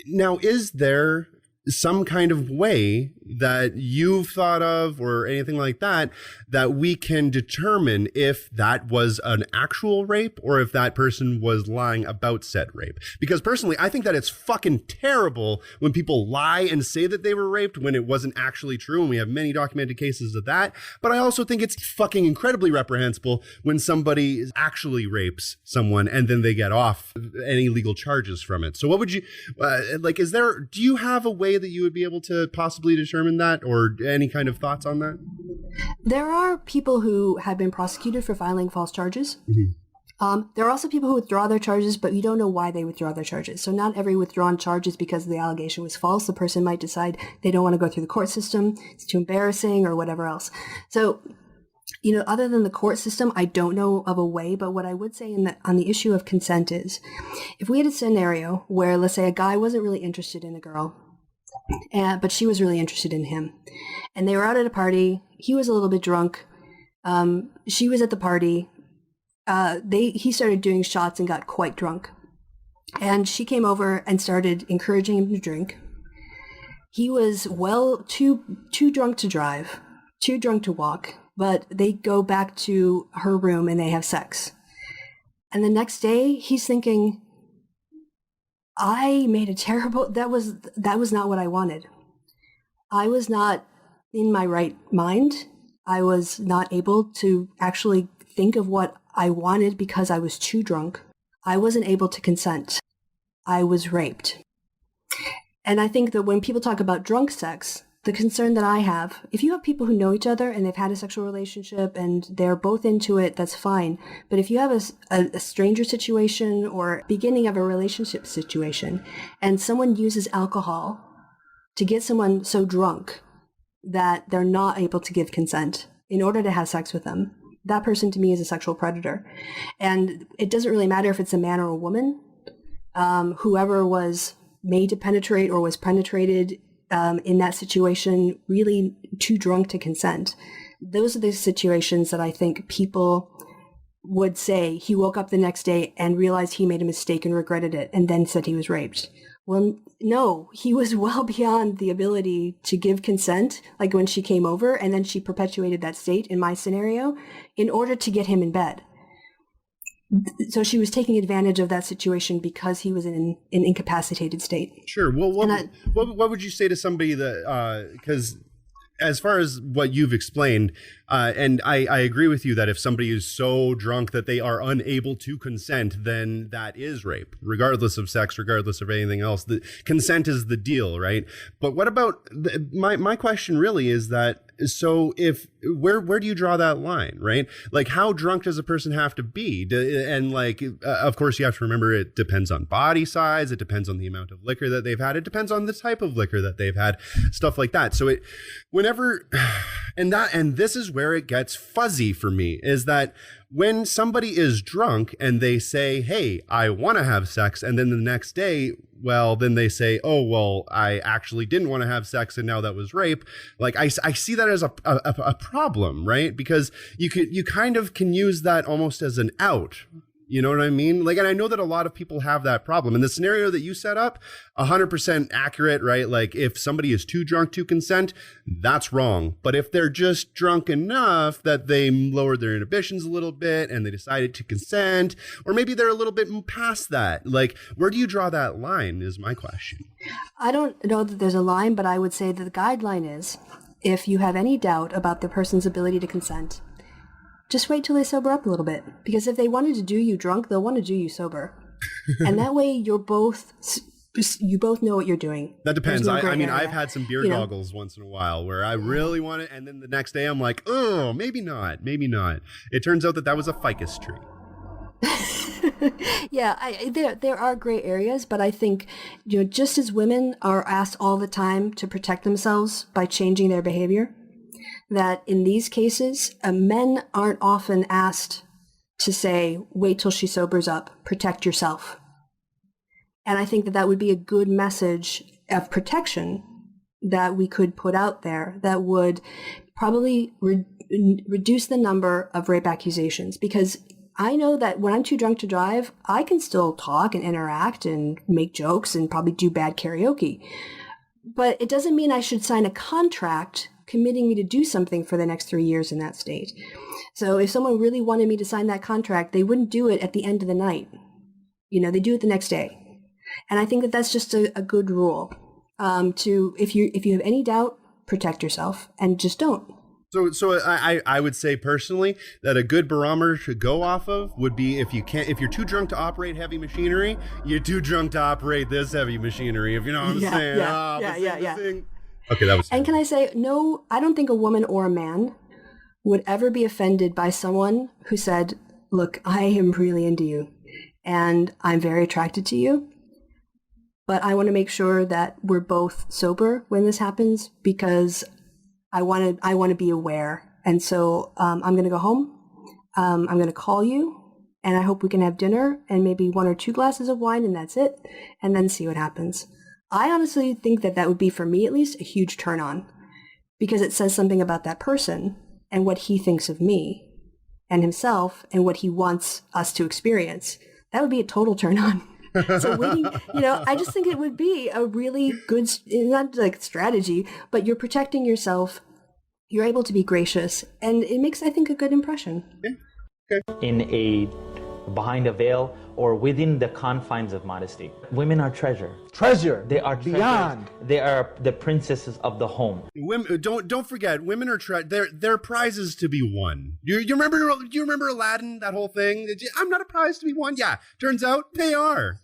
Now, is there some kind of way that you've thought of or anything like that we can determine if that was an actual rape or if that person was lying about said rape? Because personally, I think that it's fucking terrible when people lie and say that they were raped when it wasn't actually true, and we have many documented cases of that. But I also think it's fucking incredibly reprehensible when somebody actually rapes someone and then they get off any legal charges from it. So what would you do you have a way that you would be able to possibly determine that, or any kind of thoughts on that? There are people who have been prosecuted for filing false charges. There are also people who withdraw their charges, but you don't know why they withdraw their charges. So not every withdrawn charge is because the allegation was false. The person might decide they don't want to go through the court system, it's too embarrassing, or whatever else. So, other than the court system, I don't know of a way, but what I would say on the issue of consent is, if we had a scenario where, let's say, a guy wasn't really interested in a girl, but she was really interested in him, and they were out at a party. He was a little bit drunk. She was at the party. He started doing shots and got quite drunk, and she came over and started encouraging him to drink. He was too drunk to drive, too drunk to walk, but they go back to her room and they have sex. And the next day he's thinking, I made a terrible, that was not what I wanted. I was not in my right mind. I was not able to actually think of what I wanted because I was too drunk. I wasn't able to consent. I was raped. And I think that when people talk about drunk sex, the concern that I have, if you have people who know each other and they've had a sexual relationship and they're both into it, that's fine. But if you have a stranger situation or beginning of a relationship situation and someone uses alcohol to get someone so drunk that they're not able to give consent in order to have sex with them, that person to me is a sexual predator. And it doesn't really matter if it's a man or a woman. Whoever was made to penetrate or was penetrated in that situation, really too drunk to consent. Those are the situations that I think people would say he woke up the next day and realized he made a mistake and regretted it and then said he was raped. Well, no, he was well beyond the ability to give consent, like when she came over and then she perpetuated that state in my scenario in order to get him in bed. So she was taking advantage of that situation because he was in an incapacitated state. Sure. Well, what would you say to somebody that, because as far as what you've explained, And I agree with you that if somebody is so drunk that they are unable to consent, then that is rape, regardless of sex, regardless of anything else. The consent is the deal, right? But what about my question really is that, so if where do you draw that line, right? Like, how drunk does a person have to be? And like, of course, you have to remember it depends on body size. It depends on the amount of liquor that they've had. It depends on the type of liquor that they've had, stuff like that. So and this is where it gets fuzzy for me, is that when somebody is drunk and they say, hey, I want to have sex, and then the next day, well, then they say, oh, well, I actually didn't want to have sex and now that was rape. Like, I see that as a problem, right? Because you kind of can use that almost as an out. You know what I mean? Like, and I know that a lot of people have that problem. And the scenario that you set up, 100% accurate, right? Like, if somebody is too drunk to consent, that's wrong. But if they're just drunk enough that they lowered their inhibitions a little bit and they decided to consent, or maybe they're a little bit past that, like, where do you draw that line is my question. I don't know that there's a line, but I would say that the guideline is, if you have any doubt about the person's ability to consent, just wait till they sober up a little bit. Because if they wanted to do you drunk, they'll want to do you sober. And that way you both know what you're doing. That depends. I mean, I've had some beer goggles once in a while where I really want it. And then the next day I'm like, oh, maybe not. It turns out that was a ficus tree. Yeah, there are gray areas, but I think, just as women are asked all the time to protect themselves by changing their behavior, that in these cases, men aren't often asked to say, wait till she sobers up, protect yourself. And I think that would be a good message of protection that we could put out there that would probably reduce the number of rape accusations. Because I know that when I'm too drunk to drive, I can still talk and interact and make jokes and probably do bad karaoke. But it doesn't mean I should sign a contract committing me to do something for the next 3 years in that state. So if someone really wanted me to sign that contract, they wouldn't do it at the end of the night. They do it the next day. And I think that that's just a good rule. If you have any doubt, protect yourself and just don't. So I would say personally that a good barometer to go off of would be if you're too drunk to operate heavy machinery, you're too drunk to operate this heavy machinery, if you know what I'm saying. Yeah. Okay, that was. And can I say, no, I don't think a woman or a man would ever be offended by someone who said, look, I am really into you and I'm very attracted to you, but I want to make sure that we're both sober when this happens because I want to be aware. And so I'm going to go home. I'm going to call you and I hope we can have dinner and maybe 1 or 2 glasses of wine and that's it. And then see what happens. I honestly think that would be, for me at least, a huge turn on because it says something about that person and what he thinks of me and himself and what he wants us to experience. That would be a total turn on. So waiting, I just think it would be a really good, not like strategy, but you're protecting yourself. You're able to be gracious and it makes, I think, a good impression. Yeah. Okay. Behind a veil or within the confines of modesty. Women are treasure. They are beyond. Treasures. They are the princesses of the home. Women, don't forget, women are they're prizes to be won. You remember Aladdin, that whole thing? I'm not a prize to be won. Yeah, turns out they are.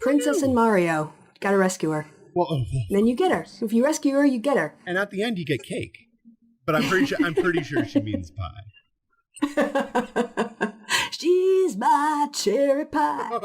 Princess and Mario. Gotta rescue her. Well, then you get her. If you rescue her, you get her. And at the end, you get cake. But I'm pretty sure she means pie. She's my cherry pie. For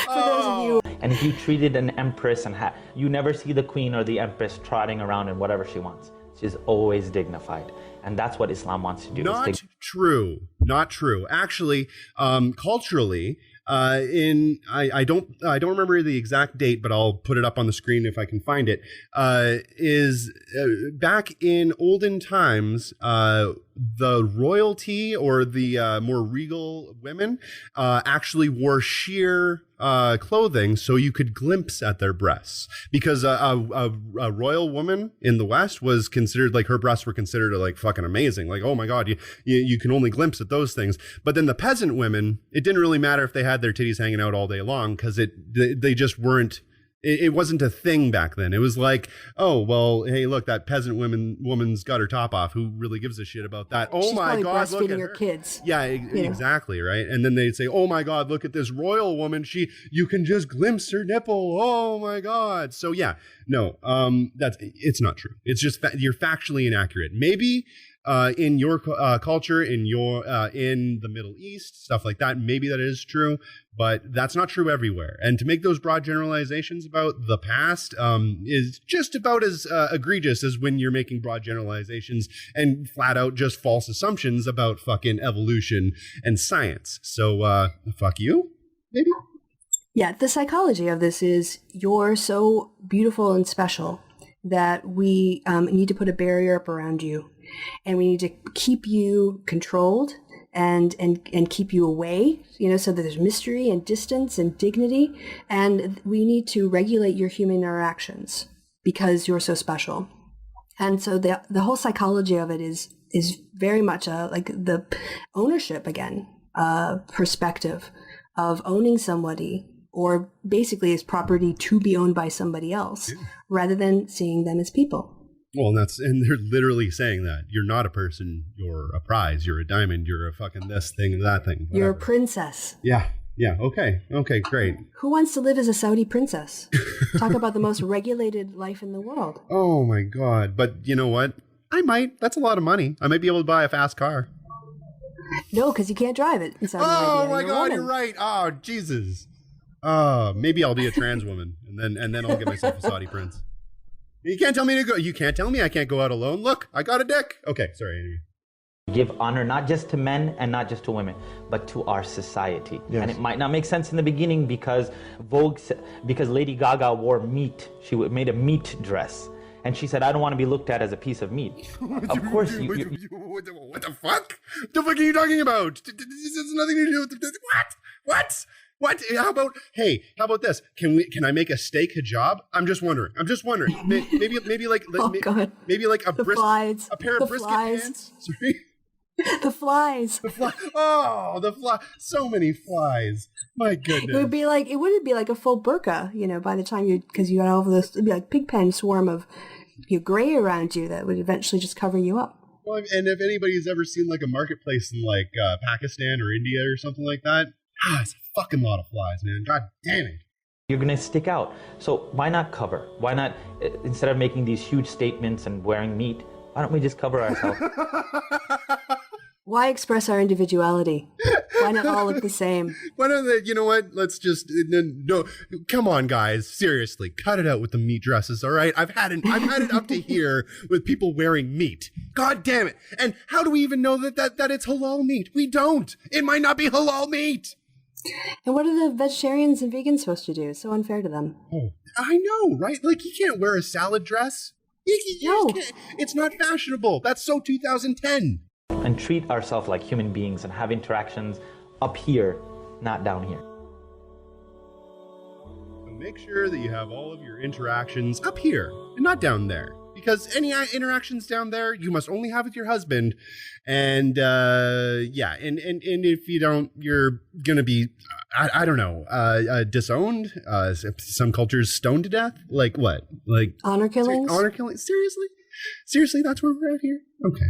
those of you. And if you treated an empress and you never see the queen or the empress trotting around in whatever she wants. She's always dignified. And that's what Islam wants to do. Not true. Actually, culturally, I don't remember the exact date, but I'll put it up on the screen if I can find it. Back in olden times, the royalty or the more regal women actually wore sheer clothing so you could glimpse at their breasts, because a royal woman in the West was considered, like, her breasts were considered like fucking amazing, like, oh my god, you can only glimpse at those things. But then the peasant women, it didn't really matter if they had their titties hanging out all day long, because they just weren't It wasn't a thing back then. It was like, oh, well, hey, look, that peasant woman's got her top off. Who really gives a shit about that? Oh, She's my God, look at her her kids. Yeah, exactly, right? And then they'd say, oh, my God, look at this royal woman. You can just glimpse her nipple. Oh, my God. So, yeah, no, it's not true. It's just you're factually inaccurate. Maybe in your culture, in the Middle East, stuff like that, maybe that is true, but that's not true everywhere. And to make those broad generalizations about the past is just about as egregious as when you're making broad generalizations and flat out just false assumptions about fucking evolution and science. So fuck you, maybe? Yeah, the psychology of this is you're so beautiful and special that we need to put a barrier up around you. And we need to keep you controlled and keep you away, so that there's mystery and distance and dignity. And we need to regulate your human interactions because you're so special. And so the whole psychology of it is very much like the ownership again, perspective of owning somebody, or basically as property to be owned by somebody else, rather than seeing them as people. Well, and they're literally saying that you're not a person, you're a prize, you're a diamond, you're a fucking this thing and that thing. Whatever. You're a princess. Yeah. Okay, great. Who wants to live as a Saudi princess? Talk about the most regulated life in the world. Oh my God. But you know what? I might. That's a lot of money. I might be able to buy a fast car. No, because you can't drive it in Saudi Arabia. Oh my God, you're right. Oh, Jesus. Maybe I'll be a trans woman and then I'll get myself a Saudi prince. You can't tell me to go. You can't tell me I can't go out alone. Look, I got a dick. Okay, sorry. Anyway. Give honor not just to men and not just to women, but to our society. Yes. And it might not make sense in the beginning because Lady Gaga wore meat. She made a meat dress. And she said, I don't want to be looked at as a piece of meat. Of course you... What the fuck? What the fuck are you talking about? This has nothing to do with... What? What? How about this? Can I make a steak hijab? I'm just wondering. Maybe like God. Maybe like a pair of brisket pants. Sorry. The flies. Oh, the fly. So many flies. My goodness. It wouldn't be like a full burqa, by the time because you had all of this, it'd be like pigpen swarm of gray around you that would eventually just cover you up. Well, and if anybody's ever seen like a marketplace in like Pakistan or India or something like that, it's a fucking lot of flies, man. God damn it. You're going to stick out. So why not cover? Why not, instead of making these huge statements and wearing meat, why don't we just cover ourselves? Why express our individuality? Why not all look the same? Why don't they, you know what? Let's just, no, come on, guys. Seriously, cut it out with the meat dresses, all right? I've had it up to here with people wearing meat. God damn it. And how do we even know that it's halal meat? We don't. It might not be halal meat. And what are the vegetarians and vegans supposed to do? It's so unfair to them. Oh, I know, right? Like, you can't wear a salad dress. No. It's not fashionable. That's so 2010. And treat ourselves like human beings and have interactions up here, not down here. So make sure that you have all of your interactions up here and not down there. Because any interactions down there, you must only have with your husband. And and if you don't, you're going to be, I don't know, disowned. Some cultures stoned to death. Like what? Like honor killings? Honor killings? Seriously, that's where we're at here? Okay.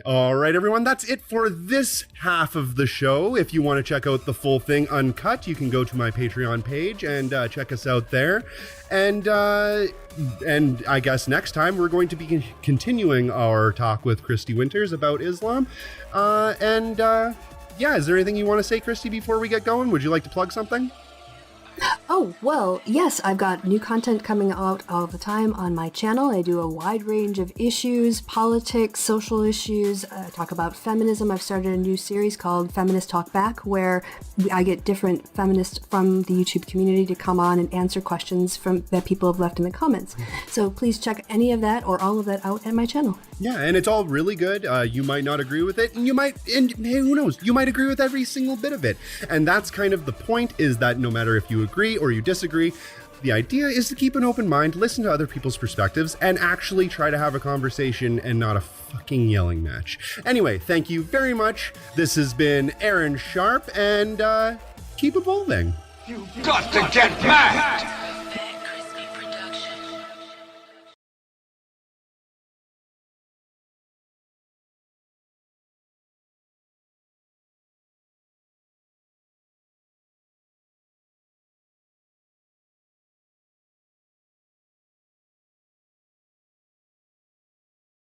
All right, everyone, that's it for this half of the show. If you want to check out the full thing uncut, you can go to my Patreon page and check us out there. And I guess next time we're going to be continuing our talk with Kristi Winters about Islam. Is there anything you want to say, Kristi, before we get going? Would you like to plug something? Oh, well, yes, I've got new content coming out all the time on my channel. I do a wide range of issues, politics, social issues. I talk about feminism. I've started a new series called Feminist Talk Back, where I get different feminists from the YouTube community to come on and answer questions that people have left in the comments. So please check any of that or all of that out at my channel. Yeah, and it's all really good. You might not agree with it, and who knows, you might agree with every single bit of it. And that's kind of the point, is that no matter if you agree or you disagree, the idea is to keep an open mind, listen to other people's perspectives, and actually try to have a conversation and not a fucking yelling match. Anyway, thank you very much. This has been Aaron Sharp, and keep evolving. You've got to get mad!